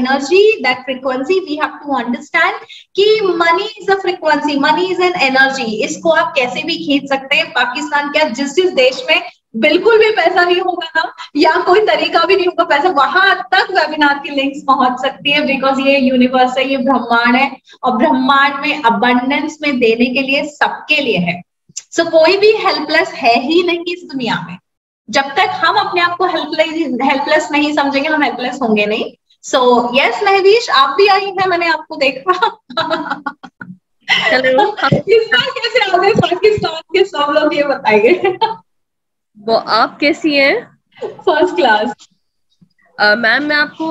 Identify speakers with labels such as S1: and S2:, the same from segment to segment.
S1: energy, that frequency we have to understand कि money is a frequency, money is an energy. इसको आप कैसे भी खींच सकते हैं। पाकिस्तान क्या, जिस देश में बिल्कुल भी पैसा नहीं होगा ना, या कोई तरीका भी नहीं होगा पैसा, वहां तक वेबिनार की लिंक्स पहुंच सकती है, बिकॉज ये यूनिवर्स है, ये ब्रह्मांड है, और ब्रह्मांड में अबंडेंस में देने के लिए सबके लिए है। सो कोई भी हेल्पलेस है ही नहीं इस दुनिया में। जब तक हम अपने आप को हेल्पलेस नहीं समझेंगे, हम हेल्पलेस होंगे नहीं। सो यस महवीश, आप भी आई हैं, मैंने आपको देखा।
S2: हेलो।
S1: इस बार कैसे आ गए पाकिस्तान के सब लोग, ये बताइए।
S2: वो आप कैसी हैं?
S1: First class.
S2: मैम मैं आपको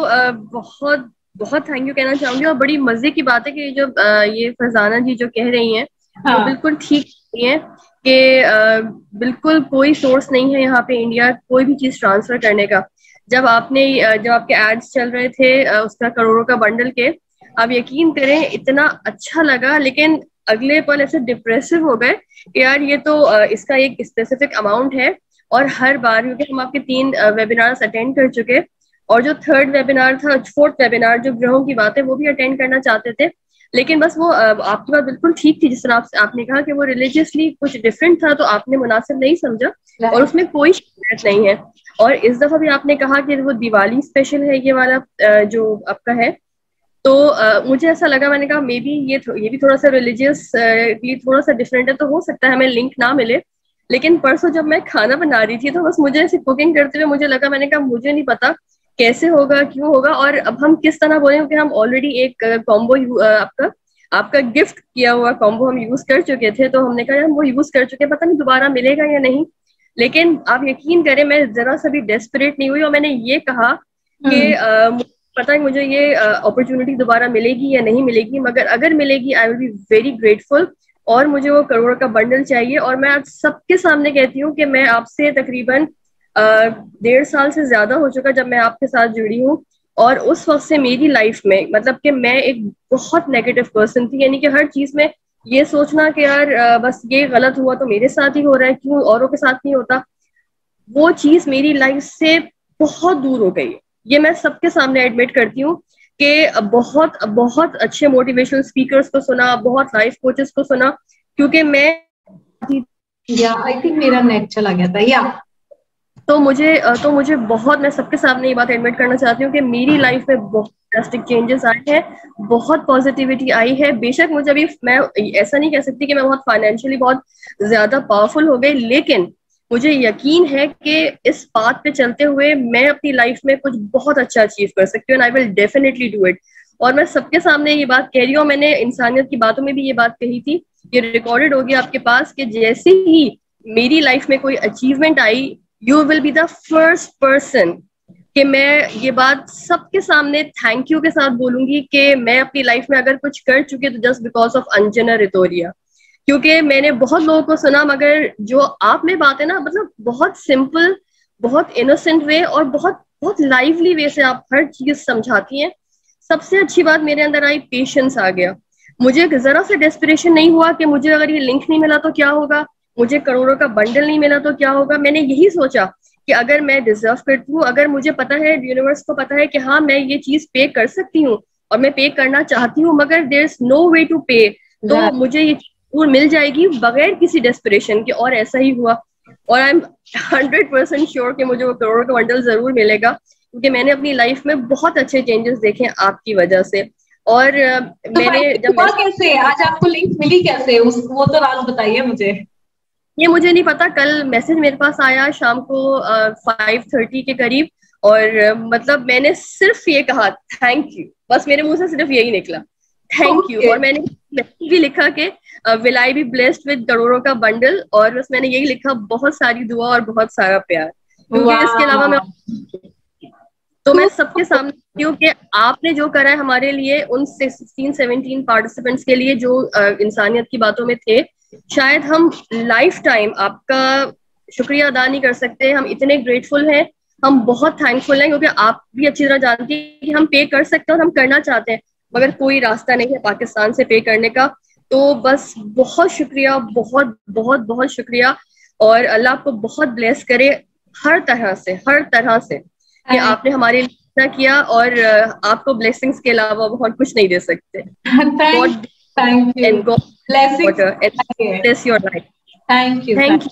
S2: बहुत बहुत थैंक यू कहना चाहूंगी, और बड़ी मजे की बात है कि जो ये फरजाना जी जो कह रही हैं
S1: हाँ।
S2: वो बिल्कुल ठीक है कि बिल्कुल कोई सोर्स नहीं है यहाँ पे इंडिया कोई भी चीज ट्रांसफर करने का। जब आपके एड्स चल रहे थे उसका करोड़ों का बंडल के, आप यकीन करें इतना अच्छा लगा, लेकिन अगले पल ऐसे डिप्रेसिव हो गए कि यार ये तो इसका एक स्पेसिफिक अमाउंट है, और हर बार, क्योंकि हम आपके 3 वेबिनार्स अटेंड कर चुके, और जो 3rd वेबिनार था, 4th वेबिनार जो ग्रहों की बात है, वो भी अटेंड करना चाहते थे, लेकिन बस वो आपकी बात बिल्कुल ठीक थी, जिस तरह आपने कहा कि वो रिलीजियसली कुछ डिफरेंट था, तो आपने मुनासिब नहीं समझा, और उसमें कोई शिकायत नहीं है। और इस दफा भी आपने कहा कि वो दिवाली स्पेशल है ये वाला जो आपका है, तो मुझे ऐसा लगा, मैंने कहा मे बी ये भी थोड़ा सा रिलीजियस थोड़ा सा डिफरेंट है, तो हो सकता है हमें लिंक ना मिले। लेकिन परसों जब मैं खाना बना रही थी, तो बस मुझे ऐसे कुकिंग करते हुए मुझे लगा, मैंने कहा मुझे नहीं पता कैसे होगा, क्यों होगा, और अब हम किस तरह बोलें, क्योंकि हम ऑलरेडी एक कॉम्बो आपका गिफ्ट किया हुआ कॉम्बो हम यूज कर चुके थे, तो हमने कहा हम वो यूज कर चुके, पता नहीं दोबारा मिलेगा या नहीं। लेकिन आप यकीन करें, मैं जरा सा भी डेस्परेट नहीं हुई, और मैंने ये कहा कि पता है मुझे ये अपॉर्चुनिटी दोबारा मिलेगी या नहीं मिलेगी, मगर अगर मिलेगी I will be very grateful, और मुझे वो करोड़ का बंडल चाहिए। और मैं आज सबके सामने कहती हूँ कि मैं आपसे तकरीबन 1.5 साल से ज्यादा हो चुका जब मैं आपके साथ जुड़ी हूँ, और उस वक्त से मेरी लाइफ में, मतलब कि मैं एक बहुत नेगेटिव पर्सन थी, यानी कि हर चीज में ये सोचना कि यार बस ये गलत हुआ तो मेरे साथ ही हो रहा है, क्यों औरों के साथ नहीं होता, वो चीज मेरी लाइफ से बहुत दूर हो गई। ये मैं सबके सामने एडमिट करती हूँ कि बहुत बहुत अच्छे मोटिवेशनल स्पीकर्स को सुना, बहुत लाइफ कोचेस को सुना, क्योंकि मैं
S1: आई थिंक मेरा नेट चला गया था, या
S2: तो मुझे बहुत, मैं सबके सामने ये बात एडमिट करना चाहती हूँ कि मेरी लाइफ में बहुत ड्रास्टिक चेंजेस आए हैं, बहुत पॉजिटिविटी आई है। बेशक मुझे अभी, मैं ऐसा नहीं कह सकती कि मैं बहुत फाइनेंशियली बहुत ज्यादा पावरफुल हो गई, लेकिन मुझे यकीन है कि इस बात पे चलते हुए मैं अपनी लाइफ में कुछ बहुत अच्छा अचीव कर सकती हूँ, and I will definitely do it. और मैं सबके सामने ये बात कह रही हूँ, मैंने इंसानियत की बातों में भी ये बात कही थी, ये रिकॉर्डेड होगी आपके पास, कि जैसे ही मेरी लाइफ में कोई achievement I, you will be the first person कि मैं ये बात सबके सामने थैंक यू के साथ बोलूंगी कि मैं अपनी लाइफ में अगर कुछ कर चुकी तो जस्ट बिकॉज ऑफ अंजना रितोरिया। क्योंकि मैंने बहुत लोगों को सुना, मगर जो आप में बात है ना, मतलब बहुत सिंपल, बहुत इनोसेंट वे, और बहुत बहुत लाइवली वे से आप हर चीज समझाती हैं। सबसे अच्छी बात मेरे अंदर आई, पेशेंस आ गया। मुझे जरा सा डेस्परेशन नहीं हुआ कि मुझे अगर ये लिंक नहीं मिला तो क्या होगा, मुझे करोड़ों का बंडल नहीं मिला तो क्या होगा। मैंने यही सोचा कि अगर मैं डिजर्व करती हूँ, अगर मुझे पता है, यूनिवर्स को पता है कि हाँ मैं ये चीज पे कर सकती हूँ और मैं पे करना चाहती हूँ, मगर there is no way to pay, तो मुझे ये जरूर मिल जाएगी बगैर किसी डेस्परेशन के। और ऐसा ही हुआ, और आई एम 100% श्योर कि मुझे वो करोड़ों का बंडल जरूर मिलेगा, क्योंकि मैंने अपनी लाइफ में बहुत अच्छे चेंजेस देखे आपकी वजह से। और
S1: तो
S2: मैंने जब
S1: कैसे आज आपको लिंक मिली कैसे, वो तो राज बताइए मुझे।
S2: ये मुझे नहीं पता, कल मैसेज मेरे पास आया शाम को 5:30 के करीब, और मतलब मैंने सिर्फ ये कहा थैंक यू, बस मेरे मुंह से सिर्फ यही निकला थैंक यू। और मैंने मैसेज भी लिखा कि will I be blessed with करोड़ों का बंडल, और बस मैंने यही लिखा, बहुत सारी दुआ और बहुत सारा प्यार। क्योंकि इसके अलावा मैं सबके सामने हूँ कि आपने जो करा है हमारे लिए, उन 16-17 पार्टिसिपेंट्स के लिए जो इंसानियत की बातों में थे, शायद हम लाइफ टाइम आपका शुक्रिया अदा नहीं कर सकते। हम इतने ग्रेटफुल हैं, हम बहुत थैंकफुल हैं, क्योंकि आप भी अच्छी तरह जानती हैं कि हम पे कर सकते हैं और हम करना चाहते हैं, मगर कोई रास्ता नहीं है पाकिस्तान से पे करने का। तो बस बहुत शुक्रिया, बहुत बहुत बहुत शुक्रिया, और अल्लाह आपको बहुत ब्लेस करे हर तरह से कि आपने हमारे इतना किया, और आपको ब्लेसिंग्स के अलावा बहुत कुछ नहीं दे सकते.
S1: Thank you.
S2: And God
S1: Blessings.
S2: bless your life.
S1: Thank you.
S2: Thank you.